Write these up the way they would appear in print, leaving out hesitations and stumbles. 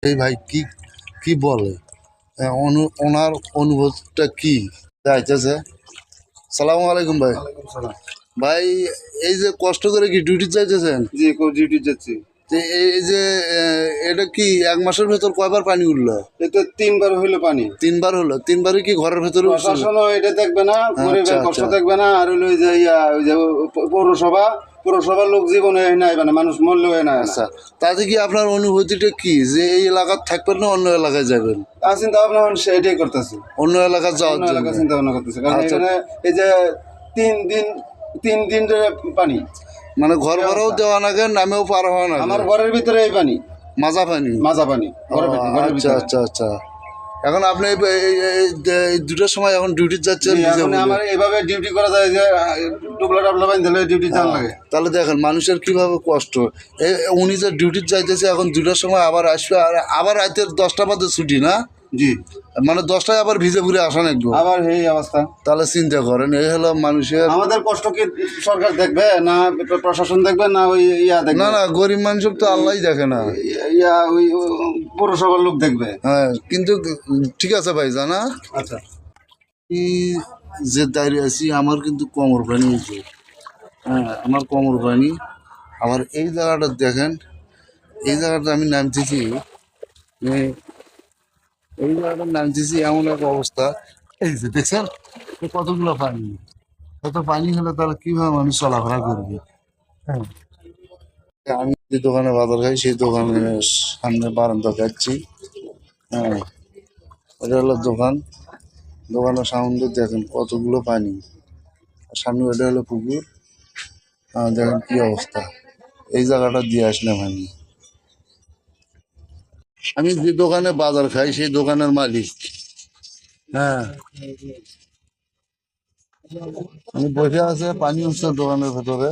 এই ভাই কি কি বলে ওনার অনুভূতিটা কি চাইতেছে? সালাম আলাইকুম ভাই। ভাই এই যে কষ্ট করে কি ডিউটি চাইতেছেন? জি ডিউটি যাচ্ছি। এই যে এটা কি 1 মাসের ভেতর কয়বার পানি উঠলো? এটা 3 বার হইলো পানি। 3 বার হলো? 3বারই কি ঘরের ভেতরে উঠছিল? প্রশাসনও এটা দেখবে না, গরিবের কষ্ট আচ্ছা। দেখবে না। আর হইলো ওই যে পৌরসভার লোক জীবনে নাই, মানে মানুষ মরলেও নাই। আচ্ছা, তাতে কি আপনার অনুভূতিটা কি যে এই এলাকার থাকবেন না অন্য এলাকায় যাবেন? চিন্তা ভাবনা এটাই করতেছি, অন্য এলাকায় যাওয়ার অন্য জন্য? এলাকা চিন্তা ভাবনা করতেছি। কারণ আচ্ছা। এখানে এই যে 3 দিন ধরে পানি, মানে ঘর ভাড়াও দেওয়া না, নামেও পার হওয়া না, আমার ঘরের ভিতরে এই পানি, মাজা পানি। মাজা পানি ঘরের আচ্ছা ভিতরে। আচ্ছা আচ্ছা। এখন আপনি এই দুটোর সময় এখন ডিউটি যাচ্ছেন? এখন আমার এইভাবে ডিউটি করা যায় যে টুকলা টাবলা বাঁধলে ডিউটি যান লাগে। তাহলে দেখেন মানুষের কিভাবে কষ্ট। উনি যে ডিউটি যাইতেছে এখন 2টার সময় আবার আসবে, আর আবার রাতের 10টা বাজে ছুটি না? জি, মানে 10টায় আবার ভিজে ঘুরে আসা নাকবো। আবার এই অবস্থা। তাহলে চিন্তা করেন, এই হলো মানুষের। আমাদের কষ্ট কি সরকার দেখবে না, প্রশাসন দেখবে না, ওই দেখবে? না, গরিব মানুষের তো আল্লাহই দেখে না, ওই পৌরসভার লোক দেখবে। হ্যাঁ কিন্তু ঠিক আছে ভাই জানা। আচ্ছা, যে দাঁড়িয়ে আছি আমার কিন্তু কোমর পানি হয়েছে। হ্যাঁ, আমার কোমর পানি। আবার এই জায়গাটা দেখেন, এই জায়গাটা আমি নামতেছি, এই জায়গাটা নামতেছি এমন এক অবস্থা। এই যে দেখছেন কতগুলো পানি, এত পানি হলে তাহলে কিভাবে মানুষ চলাফেরা করবে? হ্যাঁ, আমি যে দোকানে বাজার খাই সেই দোকানের সামনে বারান্দা যাচ্ছি। হ্যাঁ, এটা হলো দোকান। দোকানের সামনে দেখেন কতগুলো পানি, আর সামনে এটা হলো পুকুর। দেখেন কি অবস্থা। এই জায়গাটা দিয়ে আসলাম আমি যে দোকানে বাজার খাই সেই দোকানের মালিক। হ্যাঁ, আমি বসে আছে, পানি হচ্ছে দোকানের ভেতরে।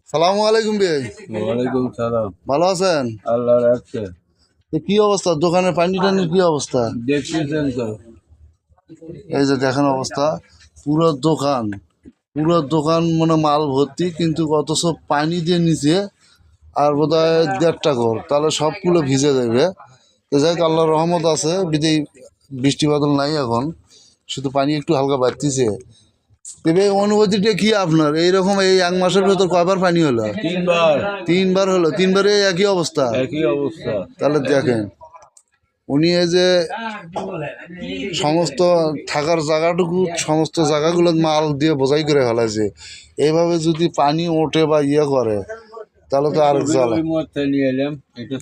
সালামু আলাইকুম ভাই। ওয়ালাইকুম সালাম। ভালো আছেন? আল্লাহ রাখছে। কি অবস্থা দোকানের পানি টানির কি অবস্থা? দেখতেছেন তো, এই যে দেখেন অবস্থা, পুরো দোকান মানে মাল ভর্তি, কিন্তু অথচ পানি দিয়ে নিচে আর বোধ হয় 1.5টা ঘর, তাহলে সবগুলো ভিজে যাবে। তো যাই হোক, আল্লাহর রহমত আছে, বৃষ্টি বাদল নাই এখন, শুধু পানি একটু হালকা বাড়তিছে। তবে অনুভূতিটা কি আপনার? এইরকম এই 1 মাসের ভেতর কয়বার পানি হলো? 3 বার। 3বার হলো? 3বারে একই অবস্থা? একই অবস্থা। তাহলে দেখেন উনি এই যে সমস্ত থাকার জায়গাটুকু, সমস্ত জায়গাগুলো মাল দিয়ে বোঝাই করে ফেলাইছে। এইভাবে যদি পানি ওঠে বা ইয়ে করে তাহলে তো আরেক জ্বালা। নিয়ে এলাম, এটা